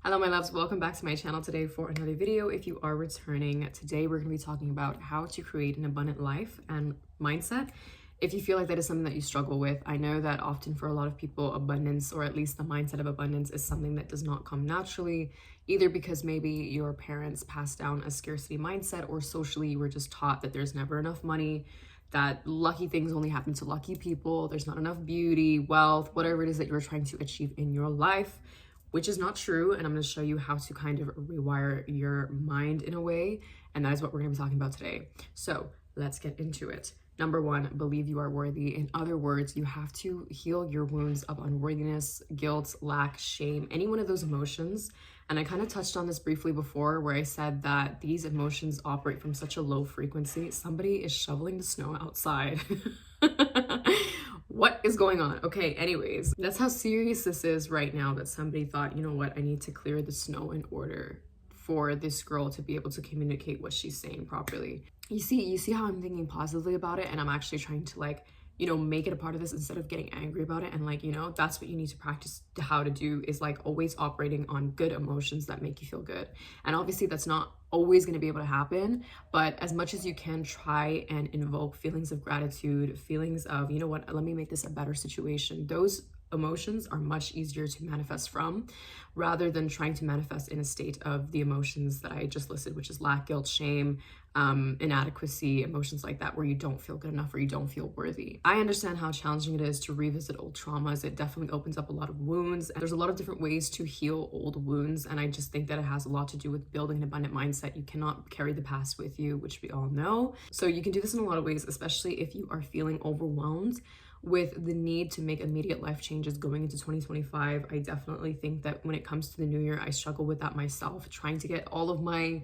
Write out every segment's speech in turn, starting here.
Hello my loves, welcome back to my channel today for another video. If you are returning, today we're going to be talking about how to create an abundant life and mindset. If you feel like that is something that you struggle with, I know that often for a lot of people, abundance, or at least the mindset of abundance, is something that does not come naturally, either because maybe your parents passed down a scarcity mindset, or socially you were just taught that there's never enough money, that lucky things only happen to lucky people, there's not enough beauty, wealth, whatever it is that you're trying to achieve in your life, which is not true. And I'm going to show you how to kind of rewire your mind in a way. And that is what we're going to be talking about today. So let's get into it. Number one, believe you are worthy. In other words, you have to heal your wounds of unworthiness, guilt, lack, shame, any one of those emotions. And I kind of touched on this briefly before, where I said that these emotions operate from such a low frequency. Somebody is shoveling the snow outside. What is going on? Okay, anyways, that's how serious this is right now, that somebody thought, you know what, I need to clear the snow in order for this girl to be able to communicate what she's saying properly. You see how I'm thinking positively about it, and I'm actually trying to make it a part of this instead of getting angry about it. And that's what you need to practice how to do, is always operating on good emotions that make you feel good. And obviously that's not always going to be able to happen, but as much as you can, try and invoke feelings of gratitude, feelings of, you know what, let me make this a better situation. Those emotions are much easier to manifest from, rather than trying to manifest in a state of the emotions that I just listed, which is lack, guilt, shame, inadequacy, emotions like that, where you don't feel good enough or you don't feel worthy. I understand how challenging it is to revisit old traumas. It definitely opens up a lot of wounds, and there's a lot of different ways to heal old wounds, and I just think that it has a lot to do with building an abundant mindset. You cannot carry the past with you, which we all know. So you can do this in a lot of ways, especially if you are feeling overwhelmed with the need to make immediate life changes going into 2025. I definitely think that when it comes to the new year, I struggle with that myself, trying to get all of my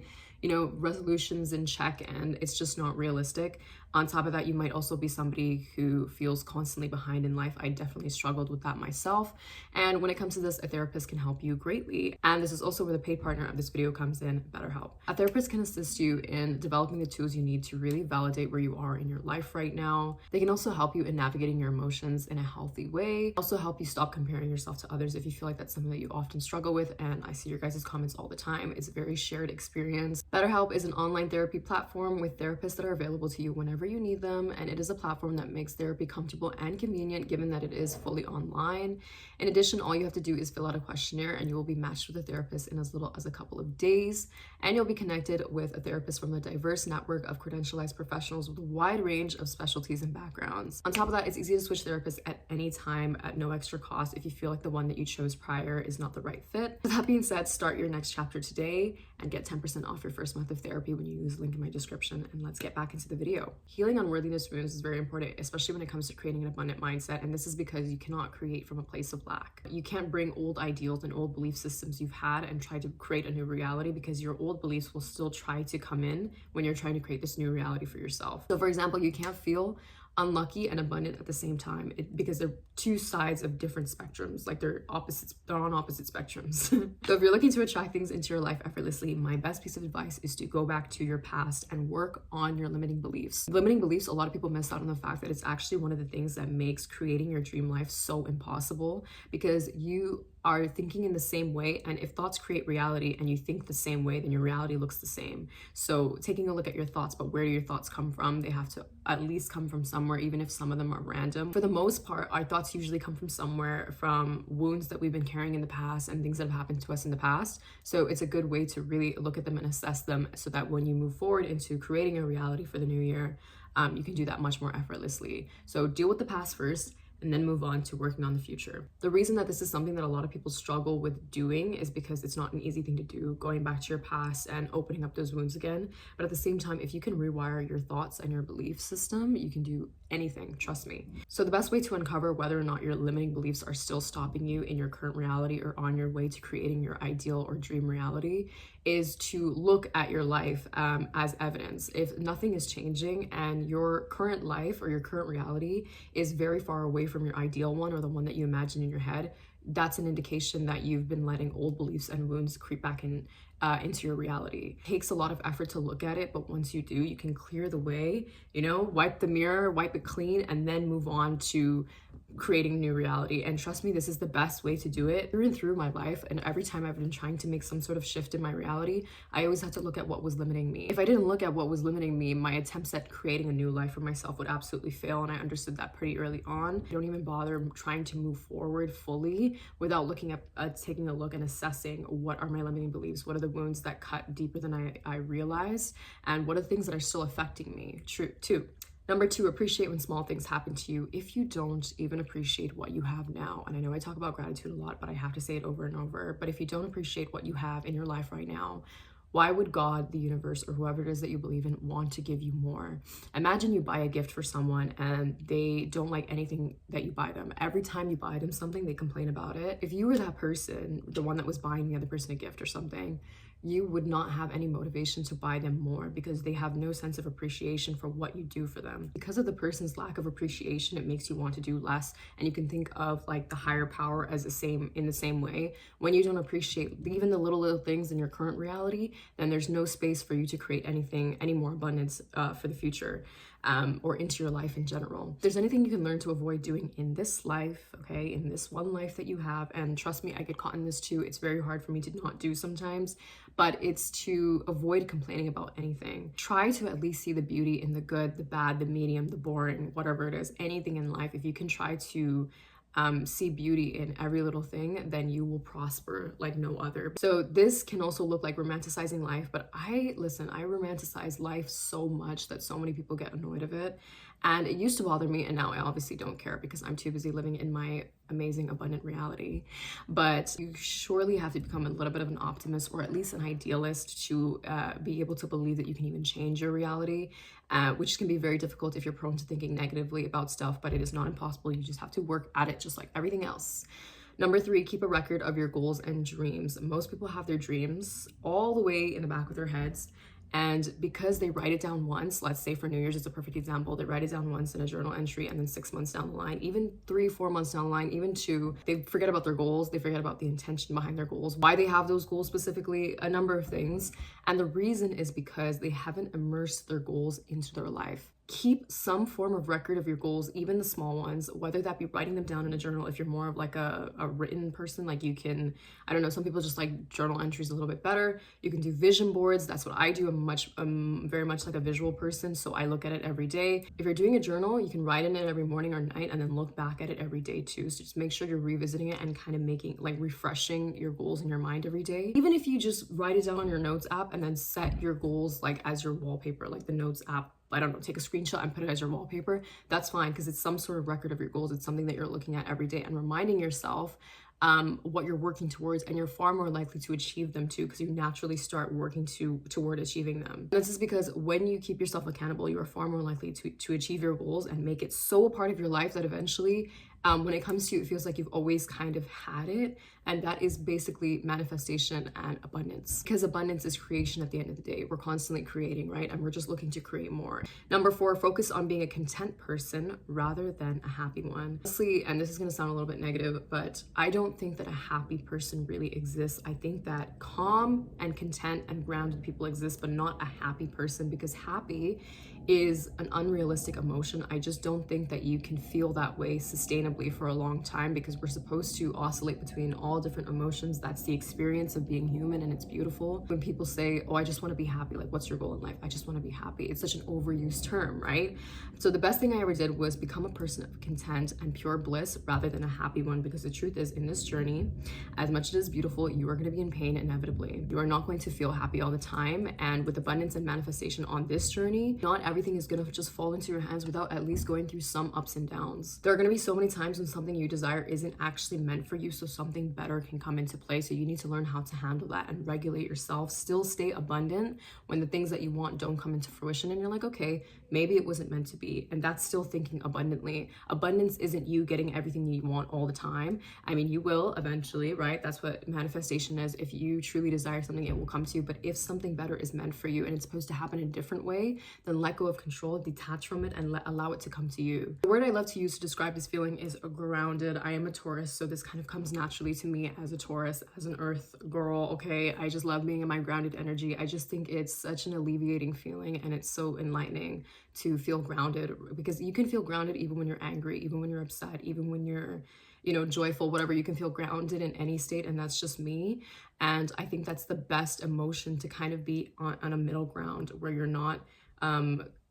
resolutions in check, and it's just not realistic. On top of that, you might also be somebody who feels constantly behind in life. I definitely struggled with that myself. And when it comes to this, a therapist can help you greatly. And this is also where the paid partner of this video comes in, BetterHelp. A therapist can assist you in developing the tools you need to really validate where you are in your life right now. They can also help you in navigating your emotions in a healthy way. Also help you stop comparing yourself to others if you feel like that's something that you often struggle with. And I see your guys' comments all the time. It's a very shared experience. BetterHelp is an online therapy platform with therapists that are available to you whenever you need them, and it is a platform that makes therapy comfortable and convenient, given that it is fully online. In addition, all you have to do is fill out a questionnaire, and you will be matched with a therapist in as little as a couple of days, and you'll be connected with a therapist from a diverse network of credentialized professionals with a wide range of specialties and backgrounds. On top of that, it's easy to switch therapists at any time at no extra cost if you feel like the one that you chose prior is not the right fit. With that being said, start your next chapter today and get 10% off your first month of therapy when you use the link in my description. And let's get back into the video. Healing unworthiness wounds is very important, especially when it comes to creating an abundant mindset. And this is because you cannot create from a place of lack. You can't bring old ideals and old belief systems you've had and try to create a new reality, because your old beliefs will still try to come in when you're trying to create this new reality for yourself. So for example, you can't feel unlucky and abundant at the same time, because they're two sides of different spectrums. They're on opposite spectrums. So if you're looking to attract things into your life effortlessly, my best piece of advice is to go back to your past and work on your limiting beliefs. Limiting beliefs, a lot of people miss out on the fact that it's actually one of the things that makes creating your dream life so impossible, because you are thinking in the same way, and if thoughts create reality and you think the same way, then your reality looks the same. So taking a look at your thoughts, but where do your thoughts come from? They have to at least come from somewhere, even if some of them are random. For the most part, our thoughts usually come from somewhere, from wounds that we've been carrying in the past and things that have happened to us in the past. So it's a good way to really look at them and assess them, so that when you move forward into creating a reality for the new year, you can do that much more effortlessly. So deal with the past first, and then move on to working on the future. The reason that this is something that a lot of people struggle with doing is because it's not an easy thing to do, going back to your past and opening up those wounds again. But at the same time, if you can rewire your thoughts and your belief system, you can do anything, trust me. So the best way to uncover whether or not your limiting beliefs are still stopping you in your current reality or on your way to creating your ideal or dream reality is to look at your life as evidence. If nothing is changing and your current life or your current reality is very far away from your ideal one, or the one that you imagine in your head, that's an indication that you've been letting old beliefs and wounds creep back in into your reality. It takes a lot of effort to look at it, but once you do, you can clear the way, wipe the mirror, wipe it clean, and then move on to creating new reality. And trust me, this is the best way to do it. Through and through my life, and every time I've been trying to make some sort of shift in my reality, I always had to look at what was limiting me. If I didn't look at what was limiting me, my attempts at creating a new life for myself would absolutely fail, and I understood that pretty early on. I don't even bother trying to move forward fully without looking at taking a look and assessing what are my limiting beliefs, what are the wounds that cut deeper than I realized, and what are the things that are still affecting me. True, too. Number 2, appreciate when small things happen to you. If you don't even appreciate what you have now, and I know I talk about gratitude a lot, but I have to say it over and over, but if you don't appreciate what you have in your life right now, why would God, the universe, or whoever it is that you believe in want to give you more? Imagine you buy a gift for someone and they don't like anything that you buy them. Every time you buy them something, they complain about it. If you were that person, the one that was buying the other person a gift or something, you would not have any motivation to buy them more because they have no sense of appreciation for what you do for them. Because of the person's lack of appreciation, it makes you want to do less. And you can think of like the higher power as in the same way. When you don't appreciate even the little things in your current reality, then there's no space for you to create any more abundance for the future. Or into your life in general. If there's anything you can learn to avoid doing in this life, okay, in this one life that you have, and trust me, I get caught in this too. It's very hard for me to not do sometimes, but it's to avoid complaining about anything. Try to at least see the beauty in the good, the bad, the medium, the boring, whatever it is, anything in life. If you can try to see beauty in every little thing, then you will prosper like no other. So this can also look like romanticizing life, but I romanticize life so much that so many people get annoyed of it. And it used to bother me, and now I obviously don't care because I'm too busy living in my amazing, abundant reality. But you surely have to become a little bit of an optimist, or at least an idealist, to be able to believe that you can even change your reality, which can be very difficult if you're prone to thinking negatively about stuff, but it is not impossible. You just have to work at it just like everything else. Number 3, keep a record of your goals and dreams. Most people have their dreams all the way in the back of their heads. And because they write it down once, let's say for New Year's, it's a perfect example. They write it down once in a journal entry, and then 6 months down the line, even 3-4 months down the line, even 2, they forget about their goals. They forget about the intention behind their goals, why they have those goals specifically, a number of things. And the reason is because they haven't immersed their goals into their life. Keep some form of record of your goals, even the small ones, whether that be writing them down in a journal. If you're more of like a written person, like you can, I don't know, some people just like journal entries a little bit better. You can do vision boards. That's what I do. I'm very much like a visual person, so I look at it every day. If you're doing a journal, you can write in it every morning or night and then look back at it every day too. So just make sure you're revisiting it and kind of making, like, refreshing your goals in your mind every day. Even if you just write it down on your notes app and then set your goals like as your wallpaper, like the notes app, I don't know, take a screenshot and put it as your wallpaper, that's fine, because it's some sort of record of your goals. It's something that you're looking at every day and reminding yourself what you're working towards, and you're far more likely to achieve them too, because you naturally start working toward achieving them. This is because when you keep yourself accountable, you are far more likely to achieve your goals and make it so a part of your life that eventually when it comes to you, it feels like you've always kind of had it. And that is basically manifestation and abundance, because abundance is creation at the end of the day. We're constantly creating, right? And we're just looking to create more. Number 4, focus on being a content person rather than a happy one. Honestly, and this is going to sound a little bit negative, but I don't think that a happy person really exists. I think that calm and content and grounded people exist, but not a happy person, because happy is an unrealistic emotion. I just don't think that you can feel that way sustainably for a long time, because we're supposed to oscillate between all different emotions. That's the experience of being human, and it's beautiful. When people say, oh, I just want to be happy, like, what's your goal in life? I just want to be happy. It's such an overused term, right? So the best thing I ever did was become a person of content and pure bliss rather than a happy one, because the truth is, in this journey, as much as it is beautiful, you are going to be in pain inevitably. You are not going to feel happy all the time. And with abundance and manifestation on this journey, not everything is going to just fall into your hands without at least going through some ups and downs. There are going to be so many times when something you desire isn't actually meant for you, so something better can come into play. So you need to learn how to handle that and regulate yourself. Still stay abundant when the things that you want don't come into fruition, and you're like, okay, maybe it wasn't meant to be. And that's still thinking abundantly. Abundance isn't you getting everything you want all the time. I mean, you will eventually, right? That's what manifestation is. If you truly desire something, it will come to you. But if something better is meant for you and it's supposed to happen in a different way, then let go go of control, detach from it, and allow it to come to you. The word I love to use to describe this feeling is grounded. I am a Taurus, so this kind of comes naturally to me as a Taurus, as an earth girl, okay? I just love being in my grounded energy. I just think it's such an alleviating feeling, and it's so enlightening to feel grounded, because you can feel grounded even when you're angry, even when you're upset, even when you're, you know, joyful, whatever. You can feel grounded in any state, and that's just me. And I think that's the best emotion to kind of be on a middle ground where you're not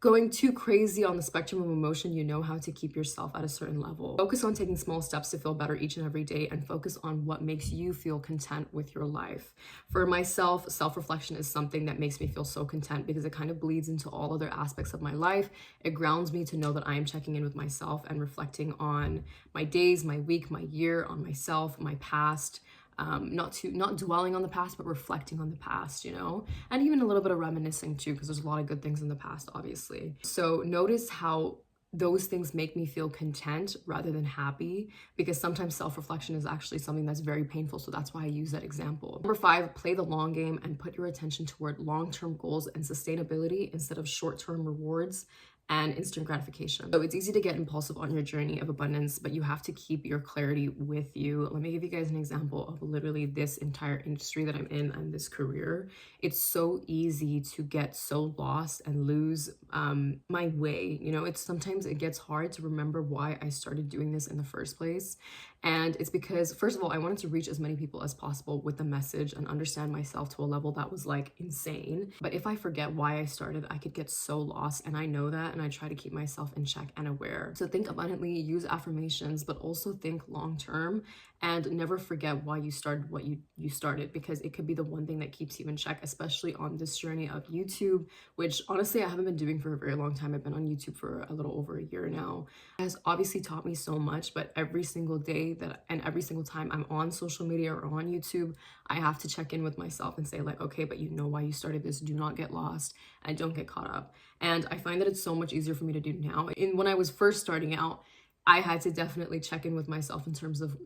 going too crazy on the spectrum of emotion. You know how to keep yourself at a certain level. Focus on taking small steps to feel better each and every day, and focus on what makes you feel content with your life. For myself, self-reflection is something that makes me feel so content, because it kind of bleeds into all other aspects of my life. It grounds me to know that I am checking in with myself and reflecting on my days, my week, my year, on myself, my past. Not dwelling on the past, but reflecting on the past, you know, and even a little bit of reminiscing too, because there's a lot of good things in the past, obviously. So notice how those things make me feel content rather than happy, because sometimes self-reflection is actually something that's very painful. So that's why I use that example. Number 5, play the long game and put your attention toward long-term goals and sustainability instead of short-term rewards and instant gratification. So it's easy to get impulsive on your journey of abundance, but you have to keep your clarity with you. Let me give you guys an example of literally this entire industry that I'm in and this career. It's so easy to get so lost and lose my way. You know, sometimes it gets hard to remember why I started doing this in the first place. And it's because, first of all, I wanted to reach as many people as possible with the message and understand myself to a level that was like insane. But if I forget why I started, I could get so lost, and I know that, and I try to keep myself in check and aware. So think abundantly, use affirmations, but also think long term, and never forget why you started what you started, because it could be the one thing that keeps you in check, especially on this journey of YouTube, which honestly I haven't been doing for a very long time. I've been on YouTube for a little over a year now. It has obviously taught me so much, but every single day and every single time I'm on social media or on YouTube, I have to check in with myself and say like, okay, but you know why you started this. Do not get lost and don't get caught up. And I find that it's so much easier for me to do now. When I was first starting out, I had to definitely check in with myself in terms of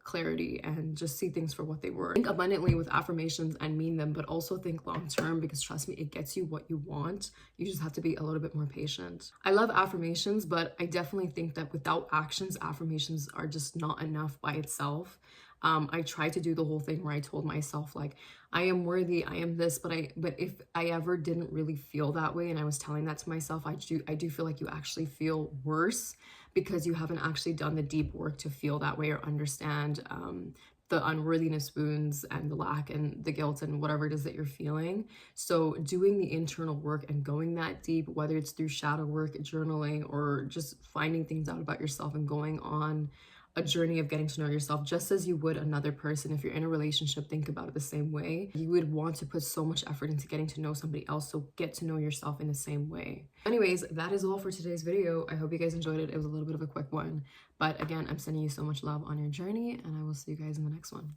clarity and just see things for what they were. Think abundantly with affirmations and mean them, but also think long term, because trust me, it gets you what you want. You just have to be a little bit more patient. I love affirmations, but I definitely think that without actions, affirmations are just not enough by itself. I tried to do the whole thing where I told myself like, I am worthy, I am this, but if I ever didn't really feel that way and I was telling that to myself, I do feel like you actually feel worse, because you haven't actually done the deep work to feel that way or understand the unworthiness wounds and the lack and the guilt and whatever it is that you're feeling. So doing the internal work and going that deep, whether it's through shadow work, journaling, or just finding things out about yourself and going on a journey of getting to know yourself, just as you would another person. If you're in a relationship, think about it the same way. You would want to put so much effort into getting to know somebody else, so get to know yourself in the same way. Anyways, that is all for today's video. I hope you guys enjoyed it. It was a little bit of a quick one, but again, I'm sending you so much love on your journey, and I will see you guys in the next one.